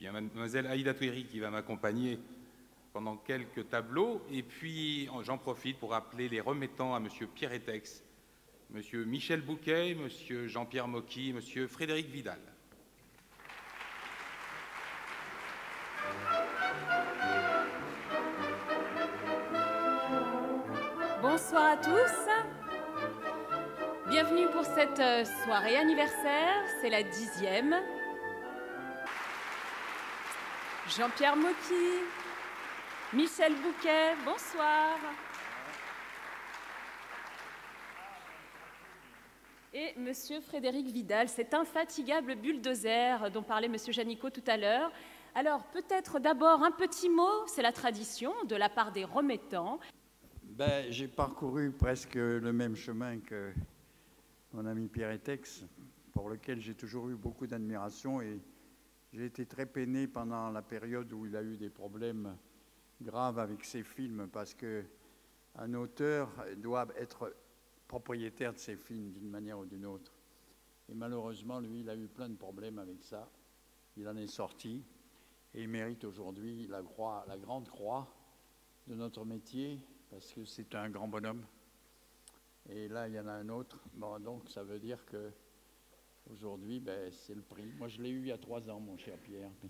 Puis il y a mademoiselle Aïda Touiri qui va m'accompagner pendant quelques tableaux. Et puis j'en profite pour appeler les remettants à monsieur Pierre Etex, monsieur Michel Bouquet, monsieur Jean-Pierre Mocky, monsieur Frédéric Vidal. Bonsoir à tous. Bienvenue pour cette soirée anniversaire, c'est la 10e. Jean-Pierre Mocky, Michel Bouquet, bonsoir. Et monsieur Frédéric Vidal, cet infatigable bulldozer dont parlait monsieur Janicot tout à l'heure. Alors peut-être d'abord un petit mot, c'est la tradition de la part des remettants. J'ai parcouru presque le même chemin que mon ami Pierre Etex, pour lequel j'ai toujours eu beaucoup d'admiration, et j'ai été très peiné pendant la période où il a eu des problèmes graves avec ses films, parce qu'un auteur doit être propriétaire de ses films d'une manière ou d'une autre. Et malheureusement, lui, il a eu plein de problèmes avec ça. Il en est sorti et il mérite aujourd'hui la grande croix de notre métier, parce que c'est un grand bonhomme. Et là, il y en a un autre. Bon, donc, ça veut dire que aujourd'hui, c'est le prix. Moi, je l'ai eu il y a 3 ans, mon cher Pierre. Mais...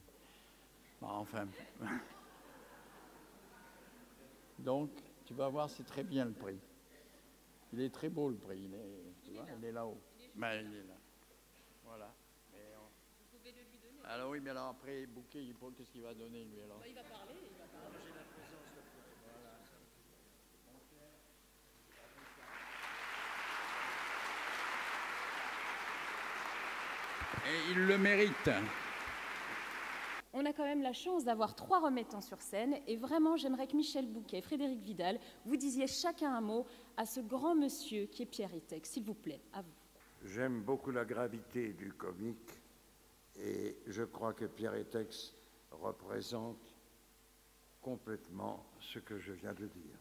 Bon, enfin. Donc, tu vas voir, c'est très bien le prix. Il est très beau, le prix. Tu vois, il est là-haut. Il est là. Voilà. Vous pouvez le lui donner. Alors oui, mais alors après, Bouquet, qu'est-ce qu'il va donner, lui, alors? Il va parler. J'ai la présence de... Voilà. Et il le mérite. On a quand même la chance d'avoir 3 remettants sur scène et vraiment j'aimerais que Michel Bouquet et Frédéric Vidal, vous disiez chacun un mot à ce grand monsieur qui est Pierre Etex, s'il vous plaît, à vous. J'aime beaucoup la gravité du comique et je crois que Pierre Etex représente complètement ce que je viens de dire.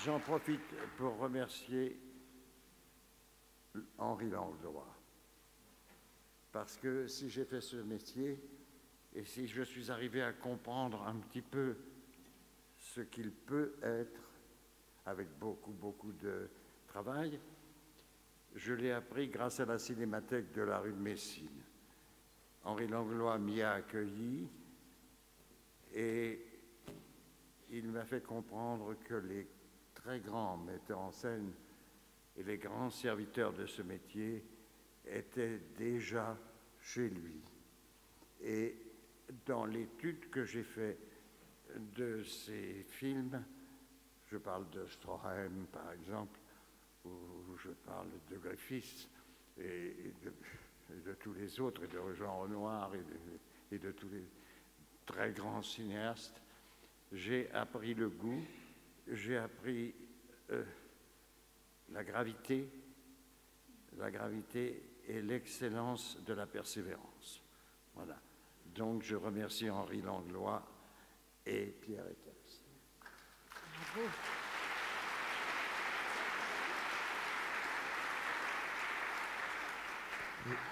J'en profite pour remercier Henri Langlois, parce que si j'ai fait ce métier et si je suis arrivé à comprendre un petit peu ce qu'il peut être avec beaucoup de travail, je l'ai appris grâce à la Cinémathèque de la rue de Messine. Henri Langlois m'y a accueilli et il m'a fait comprendre que les très grands metteurs en scène et les grands serviteurs de ce métier étaient déjà chez lui. Et dans l'étude que j'ai faite de ces films, je parle de Stroheim par exemple, ou je parle de Griffiths et de tous les autres, et de Jean Renoir et de tous les très grands cinéastes, j'ai appris le goût, j'ai appris la gravité et l'excellence de la persévérance. Voilà. Donc je remercie Henri Langlois et Pierre Etex. Bravo.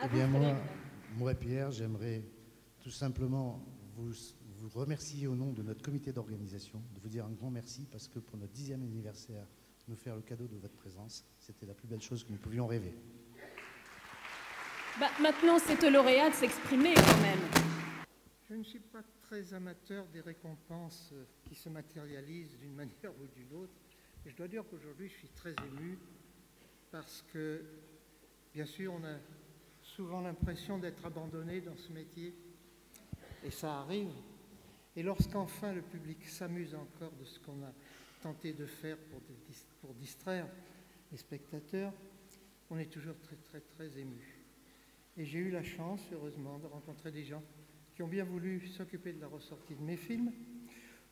Eh bien, moi, Pierre, j'aimerais tout simplement vous remercier au nom de notre comité d'organisation, de vous dire un grand merci, parce que pour notre 10e anniversaire, nous faire le cadeau de votre présence, c'était la plus belle chose que nous pouvions rêver. Maintenant, c'est au lauréat de s'exprimer quand même. Je ne suis pas très amateur des récompenses qui se matérialisent d'une manière ou d'une autre. Et je dois dire qu'aujourd'hui, je suis très ému parce que, bien sûr, on a souvent l'impression d'être abandonné dans ce métier. Et ça arrive. Et lorsqu'enfin le public s'amuse encore de ce qu'on a tenté de faire pour distraire les spectateurs, on est toujours très ému. Et j'ai eu la chance, heureusement, de rencontrer des gens qui ont bien voulu s'occuper de la ressortie de mes films,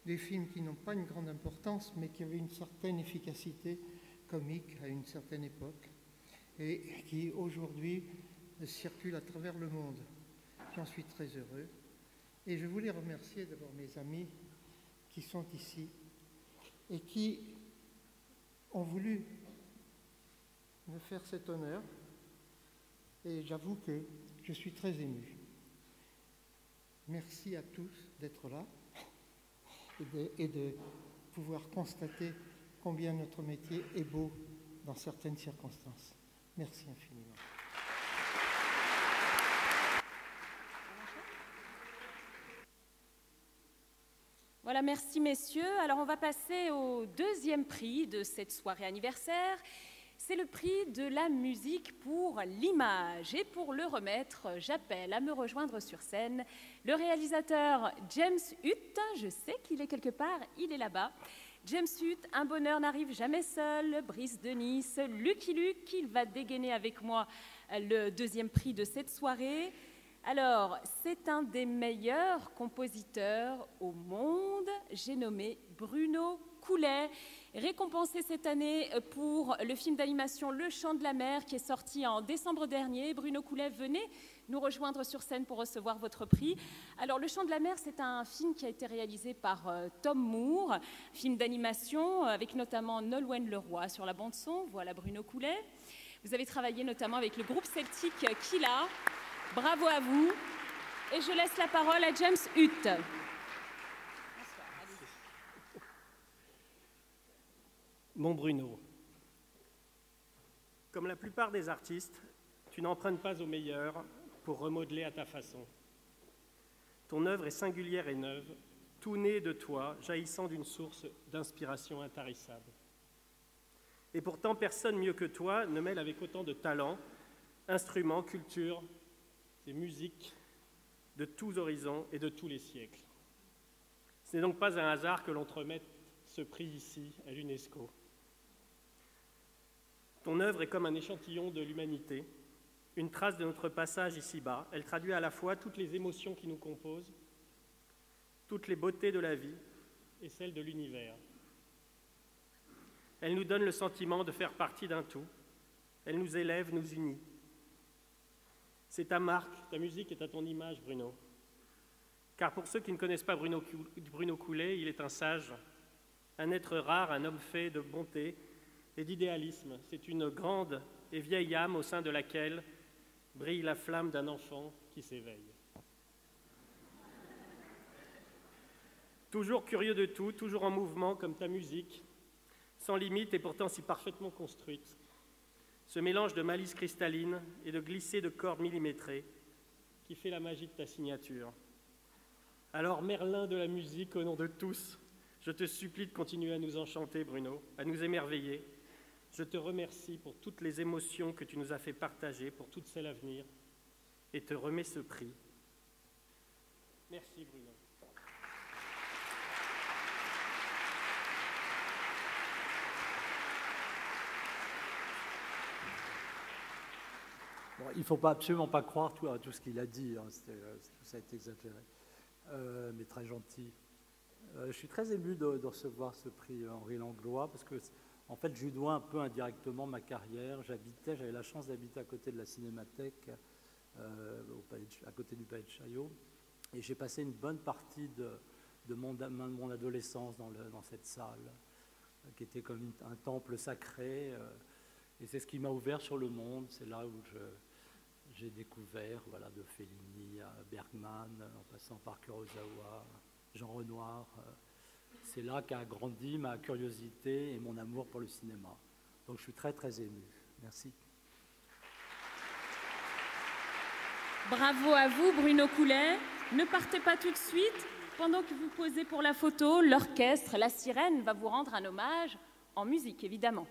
des films qui n'ont pas une grande importance, mais qui avaient une certaine efficacité comique à une certaine époque, et qui aujourd'hui circulent à travers le monde. J'en suis très heureux. Et je voulais remercier d'abord mes amis qui sont ici et qui ont voulu me faire cet honneur Et j'avoue que je suis très ému. Merci à tous d'être là et de pouvoir constater combien notre métier est beau dans certaines circonstances. Merci infiniment. Voilà, merci messieurs. Alors on va passer au deuxième prix de cette soirée anniversaire. C'est le prix de la musique pour l'image. Et pour le remettre, j'appelle à me rejoindre sur scène le réalisateur James Hutt. Je sais qu'il est quelque part, il est là-bas. James Hutt, un bonheur n'arrive jamais seul. Brice de Nice, Lucky Luke, il va dégainer avec moi le deuxième prix de cette soirée. Alors, c'est un des meilleurs compositeurs au monde. J'ai nommé Bruno Coulet, récompensé cette année pour le film d'animation Le Chant de la Mer qui est sorti en décembre dernier. Bruno Coulet, venez nous rejoindre sur scène pour recevoir votre prix. Alors, Le Chant de la Mer, c'est un film qui a été réalisé par Tom Moore, film d'animation avec notamment Nolwenn Leroy sur la bande-son. Voilà Bruno Coulet. Vous avez travaillé notamment avec le groupe celtique Killa. Bravo à vous. Et je laisse la parole à James Hutt. Mon Bruno, comme la plupart des artistes, tu n'empruntes pas au meilleur pour remodeler à ta façon. Ton œuvre est singulière et neuve, tout né de toi, jaillissant d'une source d'inspiration intarissable. Et pourtant, personne mieux que toi ne mêle avec autant de talent, instruments, culture et musique de tous horizons et de tous les siècles. Ce n'est donc pas un hasard que l'on te remette ce prix ici, à l'UNESCO. Ton œuvre est comme un échantillon de l'humanité, une trace de notre passage ici-bas. Elle traduit à la fois toutes les émotions qui nous composent, toutes les beautés de la vie et celles de l'univers. Elle nous donne le sentiment de faire partie d'un tout. Elle nous élève, nous unit. C'est ta marque, ta musique est à ton image, Bruno. Car pour ceux qui ne connaissent pas Bruno Coulet, il est un sage, un être rare, un homme fait de bonté et d'idéalisme. C'est une grande et vieille âme au sein de laquelle brille la flamme d'un enfant qui s'éveille. Toujours curieux de tout, toujours en mouvement comme ta musique, sans limite et pourtant si parfaitement construite. Ce mélange de malice cristalline et de glissé de cordes millimétrées qui fait la magie de ta signature. Alors, Merlin de la musique, au nom de tous, je te supplie de continuer à nous enchanter, Bruno, à nous émerveiller. Je te remercie pour toutes les émotions que tu nous as fait partager, pour toutes celles à venir, et te remets ce prix. Merci, Bruno. Bon, il ne faut absolument pas croire tout ce qu'il a dit, hein, ça a été exagéré, mais très gentil. Je suis très ému de recevoir ce prix Henri Langlois, parce que en fait, je lui dois un peu indirectement ma carrière. J'avais la chance d'habiter à côté de la Cinémathèque, à côté du Palais de Chaillot, et j'ai passé une bonne partie de mon adolescence dans cette salle, qui était comme un temple sacré. Et c'est ce qui m'a ouvert sur le monde. C'est là où j'ai découvert, voilà, de Fellini à Bergman, en passant par Kurosawa, Jean Renoir. C'est là qu'a grandi ma curiosité et mon amour pour le cinéma. Donc je suis très très ému. Merci. Bravo à vous, Bruno Coulet. Ne partez pas tout de suite. Pendant que vous posez pour la photo, l'orchestre, la sirène, va vous rendre un hommage en musique, évidemment.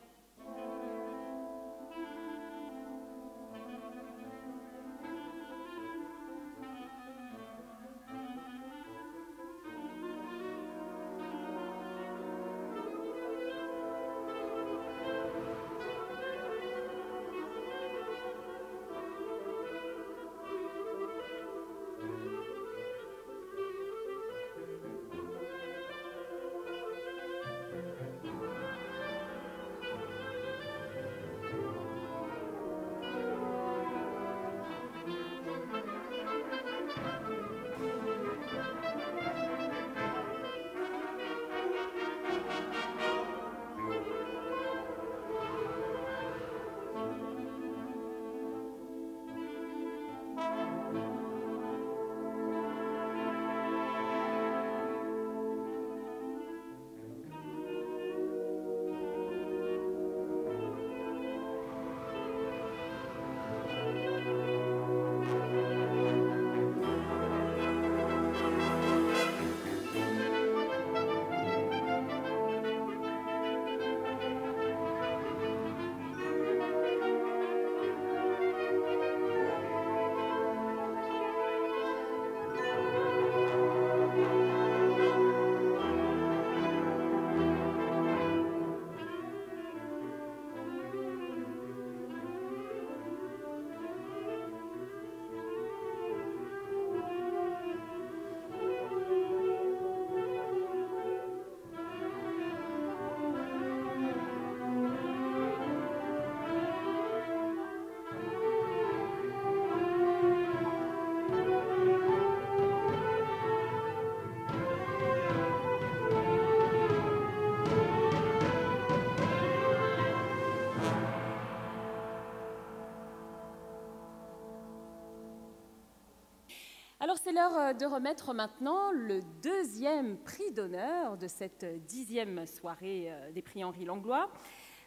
Alors c'est l'heure de remettre maintenant le deuxième prix d'honneur de cette 10e soirée des prix Henri Langlois.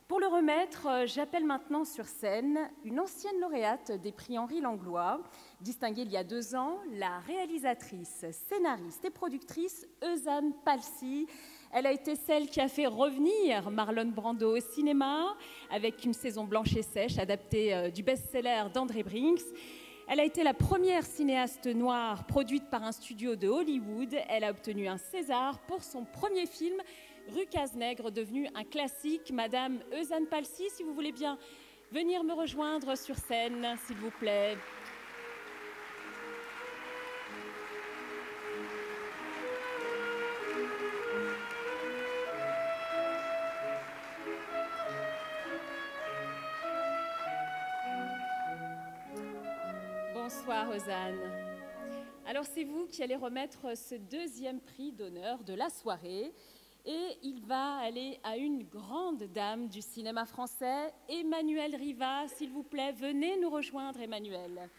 Pour le remettre, j'appelle maintenant sur scène une ancienne lauréate des prix Henri Langlois, distinguée il y a 2 ans, la réalisatrice, scénariste et productrice Eusanne Palcy. Elle a été celle qui a fait revenir Marlon Brando au cinéma avec Une saison blanche et sèche, adaptée du best-seller d'André Brinks. Elle a été la première cinéaste noire produite par un studio de Hollywood. Elle a obtenu un César pour son premier film, Rue Cazenègre, devenu un classique. Madame Eusanne Palcy, si vous voulez bien venir me rejoindre sur scène, s'il vous plaît. Bonsoir Eusanne. Alors c'est vous qui allez remettre ce deuxième prix d'honneur de la soirée et il va aller à une grande dame du cinéma français, Emmanuelle Riva. S'il vous plaît, venez nous rejoindre, Emmanuelle.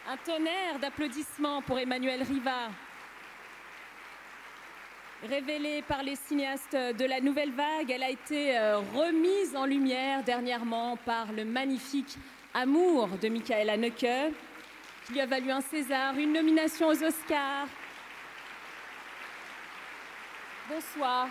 Un tonnerre d'applaudissements pour Emmanuelle Riva. Révélée par les cinéastes de la Nouvelle Vague, elle a été remise en lumière dernièrement par le magnifique Amour de Michael Haneke, qui lui a valu un César, une nomination aux Oscars. Bonsoir.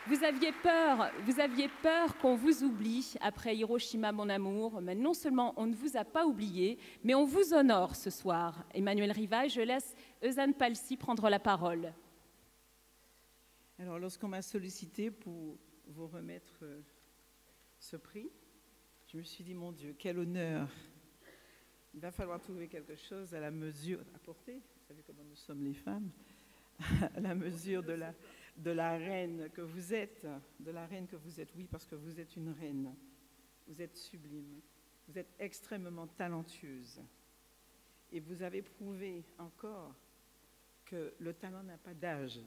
Vous aviez peur qu'on vous oublie après Hiroshima, mon amour, mais non seulement on ne vous a pas oublié, mais on vous honore ce soir. Emmanuelle Riva, je laisse Eusanne Palcy prendre la parole. Alors, lorsqu'on m'a sollicité pour vous remettre ce prix, je me suis dit, mon Dieu, quel honneur. Il va falloir trouver quelque chose à la mesure, apporter, vous savez comment nous sommes les femmes, à la mesure de la reine que vous êtes, oui, parce que vous êtes une reine, vous êtes sublime, vous êtes extrêmement talentueuse et vous avez prouvé encore que le talent n'a pas d'âge.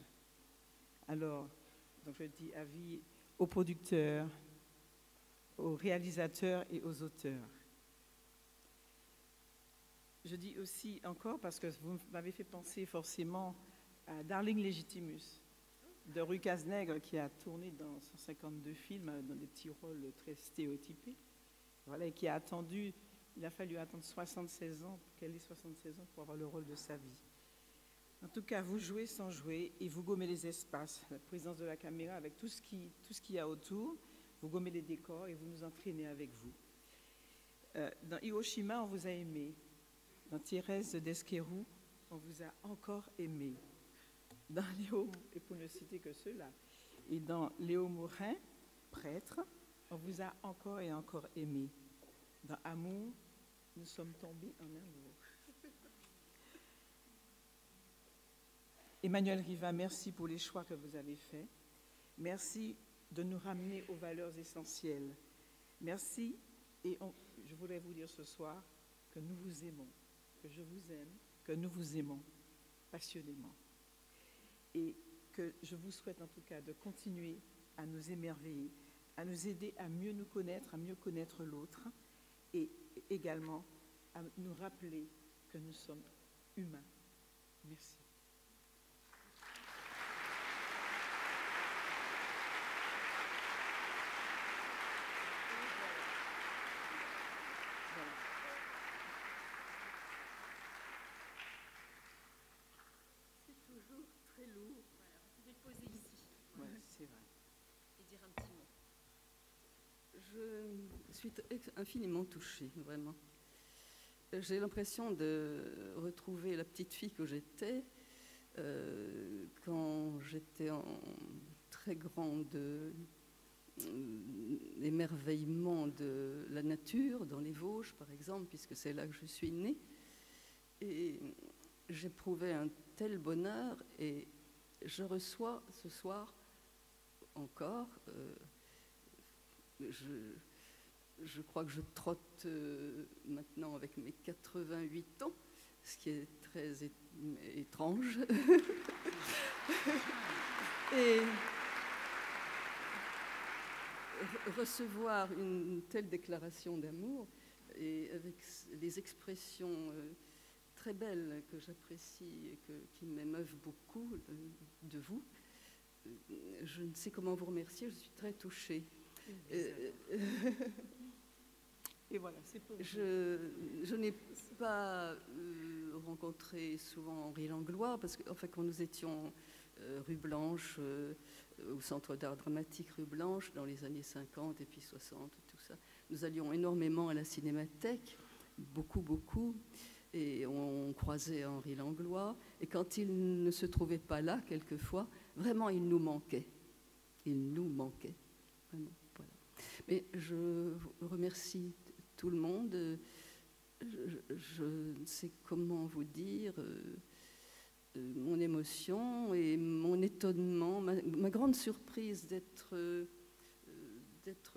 Alors, donc je dis avis aux producteurs, aux réalisateurs et aux auteurs. Je dis aussi encore, parce que vous m'avez fait penser forcément à Darling Legitimus, de Rue Cazenègre, qui a tourné dans 152 films, dans des petits rôles très stéréotypés. Voilà, et qui a attendu, il a fallu attendre 76 ans, qu'elle ait 76 ans pour avoir le rôle de sa vie. En tout cas, vous jouez sans jouer et vous gommez les espaces, la présence de la caméra avec tout ce qu'il y a autour, vous gommez les décors et vous nous entraînez avec vous. Dans Hiroshima, on vous a aimé. Dans Thérèse d'Esquerou, on vous a encore aimé. Dans Léo, et pour ne citer que ceux-là, et dans Léo Morin, prêtre, on vous a encore et encore aimé. Dans Amour, nous sommes tombés en amour. Emmanuelle Riva, merci pour les choix que vous avez faits. Merci de nous ramener aux valeurs essentielles. Merci, et je voudrais vous dire ce soir que nous vous aimons, que je vous aime, que nous vous aimons passionnément. Et que je vous souhaite en tout cas de continuer à nous émerveiller, à nous aider à mieux nous connaître, à mieux connaître l'autre, et également à nous rappeler que nous sommes humains. Merci. Je suis infiniment touchée, vraiment. J'ai l'impression de retrouver la petite fille que j'étais quand j'étais en très grand émerveillement de la nature, dans les Vosges, par exemple, puisque c'est là que je suis née. Et j'éprouvais un tel bonheur et je reçois ce soir encore... Je crois que je trotte maintenant avec mes 88 ans, ce qui est très étrange. recevoir une telle déclaration d'amour et avec les expressions très belles que j'apprécie et qui m'émeuvent beaucoup de vous, je ne sais comment vous remercier, je suis très touchée. Et voilà, c'est pour vous. Je n'ai pas rencontré souvent Henri Langlois, parce que enfin, quand nous étions rue Blanche, au Centre d'art dramatique rue Blanche, dans les années 50 et puis 60, tout ça, nous allions énormément à la Cinémathèque, beaucoup, et on croisait Henri Langlois, et quand il ne se trouvait pas là, quelquefois, vraiment, il nous manquait. Vraiment, voilà. Mais je remercie tout le monde. Je ne sais comment vous dire mon émotion et mon étonnement, ma grande surprise d'être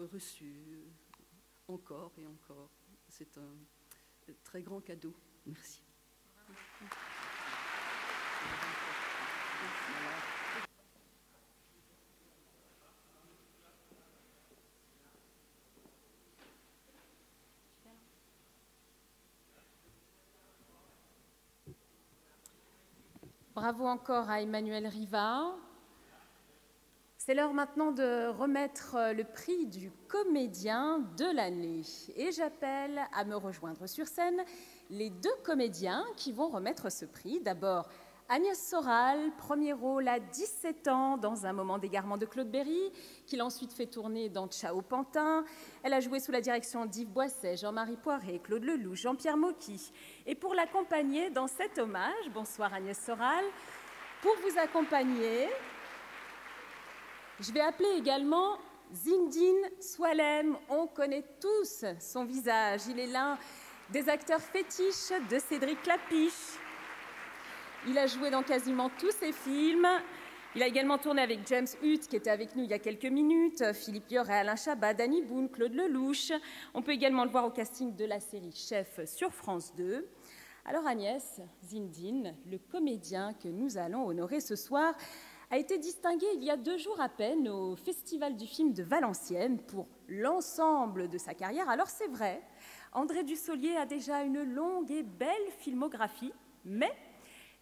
reçue encore et encore. C'est un très grand cadeau. Merci. Bravo encore à Emmanuel Riva. C'est l'heure maintenant de remettre le prix du comédien de l'année. Et j'appelle à me rejoindre sur scène les deux comédiens qui vont remettre ce prix. D'abord, Agnès Soral, premier rôle à 17 ans dans Un moment d'égarement de Claude Berry, qu'il a ensuite fait tourner dans Ciao Pantin. Elle a joué sous la direction d'Yves Boisset, Jean-Marie Poiré, Claude Lelouch, Jean-Pierre Mocky. Et pour l'accompagner dans cet hommage, bonsoir Agnès Soral, pour vous accompagner, je vais appeler également Zindine Soualem. On connaît tous son visage. Il est l'un des acteurs fétiches de Cédric Klapisch. Il a joué dans quasiment tous ses films. Il a également tourné avec James Hutt, qui était avec nous il y a quelques minutes, Philippe Lior et Alain Chabat, Danny Boone, Claude Lelouch. On peut également le voir au casting de la série Chef sur France 2. Alors Agnès, Zindine, le comédien que nous allons honorer ce soir, a été distingué il y a 2 jours à peine au Festival du film de Valenciennes pour l'ensemble de sa carrière. Alors c'est vrai, André Dussolier a déjà une longue et belle filmographie, mais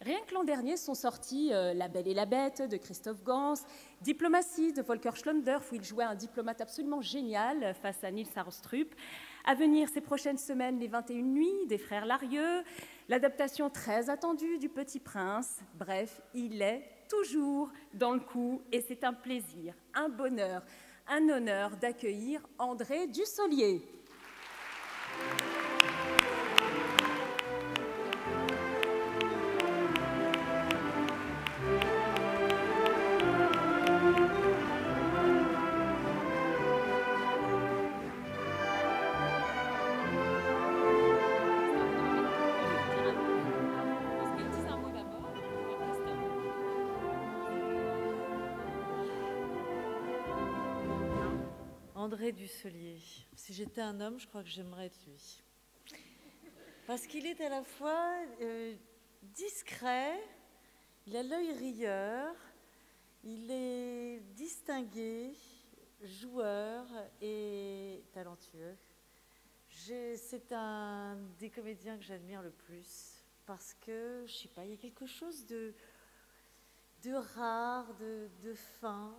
rien que l'an dernier sont sortis La Belle et la Bête de Christophe Gans, Diplomatie de Volker Schlondorf, où il jouait un diplomate absolument génial face à Nils Arestrup. À venir ces prochaines semaines, Les 21 Nuits des frères Larieux, l'adaptation très attendue du Petit Prince. Bref, il est toujours dans le coup et c'est un plaisir, un bonheur, un honneur d'accueillir André Dussolier. André Dussolier. Si j'étais un homme, je crois que j'aimerais être lui. Parce qu'il est à la fois discret, il a l'œil rieur, il est distingué, joueur et talentueux. C'est un des comédiens que j'admire le plus parce que, je sais pas, il y a quelque chose de rare, de fin,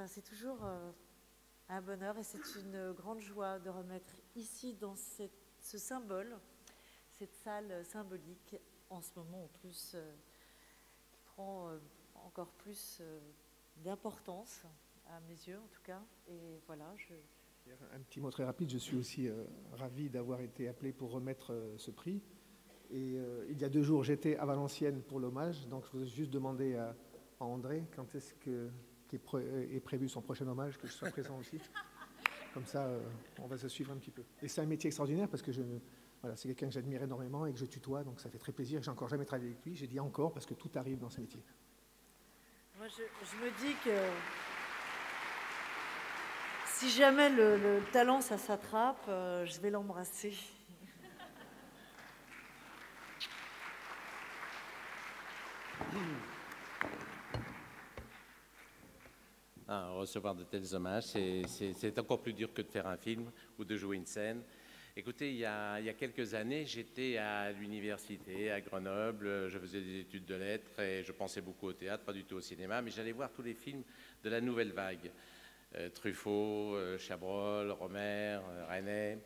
c'est toujours un bonheur et c'est une grande joie de remettre ici dans ce symbole, cette salle symbolique en ce moment en plus qui prend encore plus d'importance à mes yeux en tout cas. Et voilà, Un petit mot très rapide, je suis aussi ravi d'avoir été appelé pour remettre ce prix. Et il y a 2 jours, j'étais à Valenciennes pour l'hommage, donc je voudrais juste demander à André quand est-ce est prévu son prochain hommage, que je sois présent aussi. Comme ça, on va se suivre un petit peu. Et c'est un métier extraordinaire parce que c'est quelqu'un que j'admire énormément et que je tutoie, donc ça fait très plaisir. J'ai encore jamais travaillé avec lui, j'ai dit encore parce que tout arrive dans ce métier. Moi, je me dis que si jamais le talent, ça s'attrape, je vais l'embrasser. Alors, recevoir de tels hommages. C'est encore plus dur que de faire un film ou de jouer une scène. Écoutez, il y a quelques années, j'étais à l'université, à Grenoble, je faisais des études de lettres et je pensais beaucoup au théâtre, pas du tout au cinéma, mais j'allais voir tous les films de la Nouvelle Vague. Truffaut, Chabrol, Romer, Resnais.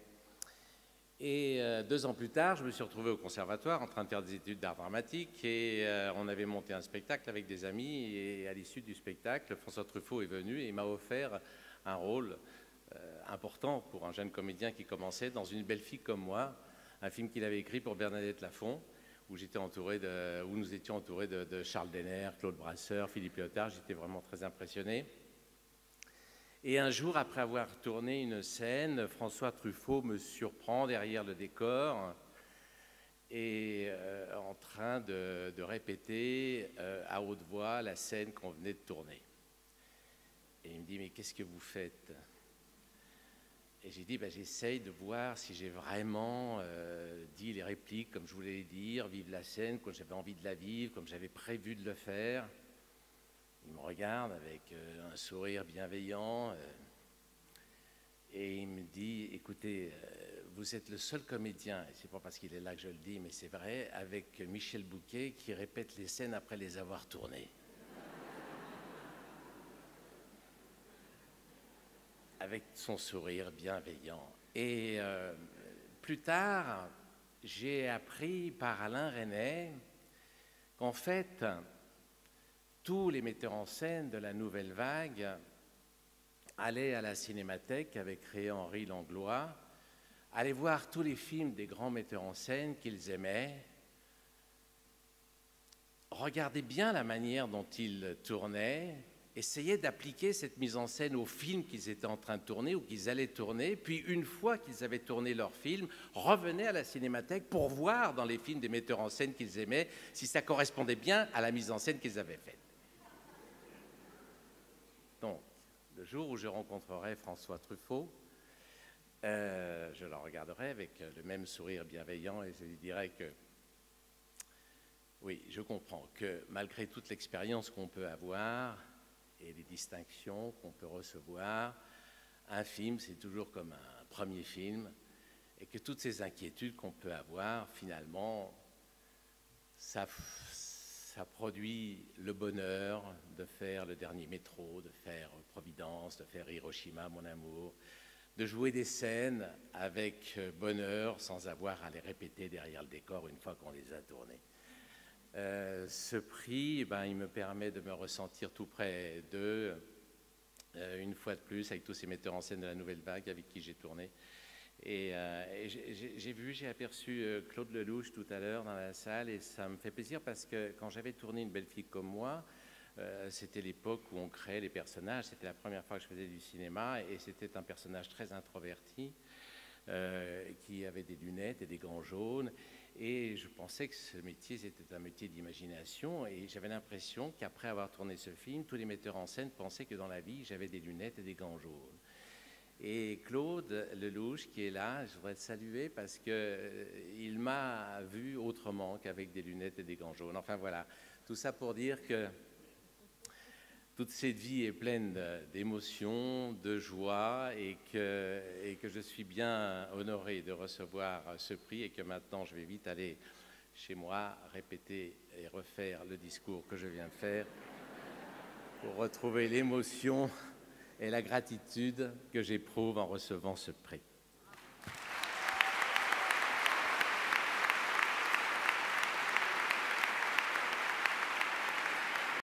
Et 2 ans plus tard, je me suis retrouvé au conservatoire en train de faire des études d'art dramatique et on avait monté un spectacle avec des amis et à l'issue du spectacle, François Truffaut est venu et m'a offert un rôle important pour un jeune comédien qui commençait dans Une belle fille comme moi, un film qu'il avait écrit pour Bernadette Lafont, où nous étions entourés de Charles Denner, Claude Brasseur, Philippe Léotard. J'étais vraiment très impressionné. Et un jour, après avoir tourné une scène, François Truffaut me surprend derrière le décor et en train de répéter à haute voix la scène qu'on venait de tourner. Et il me dit, mais qu'est-ce que vous faites ? Et j'ai dit, ben, j'essaye de voir si j'ai vraiment dit les répliques comme je voulais les dire, vivre la scène comme j'avais envie de la vivre, comme j'avais prévu de le faire. Il me regarde avec un sourire bienveillant et il me dit, écoutez, vous êtes le seul comédien, et c'est pas parce qu'il est là que je le dis, mais c'est vrai, avec Michel Bouquet qui répète les scènes après les avoir tournées. Avec son sourire bienveillant. Et plus tard, j'ai appris par Alain Resnais qu'en fait, tous les metteurs en scène de la Nouvelle Vague allaient à la Cinémathèque avec Henri Langlois, allaient voir tous les films des grands metteurs en scène qu'ils aimaient, regardaient bien la manière dont ils tournaient, essayaient d'appliquer cette mise en scène aux films qu'ils étaient en train de tourner ou qu'ils allaient tourner, puis une fois qu'ils avaient tourné leur film, revenaient à la Cinémathèque pour voir dans les films des metteurs en scène qu'ils aimaient si ça correspondait bien à la mise en scène qu'ils avaient faite. Donc, le jour où je rencontrerai François Truffaut, je le regarderai avec le même sourire bienveillant et je lui dirai que oui, je comprends que malgré toute l'expérience qu'on peut avoir, et les distinctions qu'on peut recevoir, un film, c'est toujours comme un premier film, et que toutes ces inquiétudes qu'on peut avoir, finalement, ça produit le bonheur de faire Le Dernier Métro, de faire Providence, de faire Hiroshima, mon amour, de jouer des scènes avec bonheur sans avoir à les répéter derrière le décor une fois qu'on les a tournées. Ce prix, il me permet de me ressentir tout près d'eux, une fois de plus, avec tous ces metteurs en scène de la Nouvelle Vague avec qui j'ai tourné. Et j'ai aperçu Claude Lelouch tout à l'heure dans la salle, et ça me fait plaisir parce que quand j'avais tourné Une belle fille comme moi, c'était l'époque où on créait les personnages, c'était la première fois que je faisais du cinéma, et c'était un personnage très introverti, qui avait des lunettes et des gants jaunes. Et je pensais que ce métier, c'était un métier d'imagination. Et j'avais l'impression qu'après avoir tourné ce film, tous les metteurs en scène pensaient que dans la vie, j'avais des lunettes et des gants jaunes. Et Claude Lelouch, qui est là, je voudrais le saluer parce qu'il m'a vu autrement qu'avec des lunettes et des gants jaunes. Enfin voilà, tout ça pour dire que toute cette vie est pleine d'émotions, de joie, et que je suis bien honoré de recevoir ce prix, et que maintenant je vais vite aller chez moi répéter et refaire le discours que je viens de faire pour retrouver l'émotion et la gratitude que j'éprouve en recevant ce prix.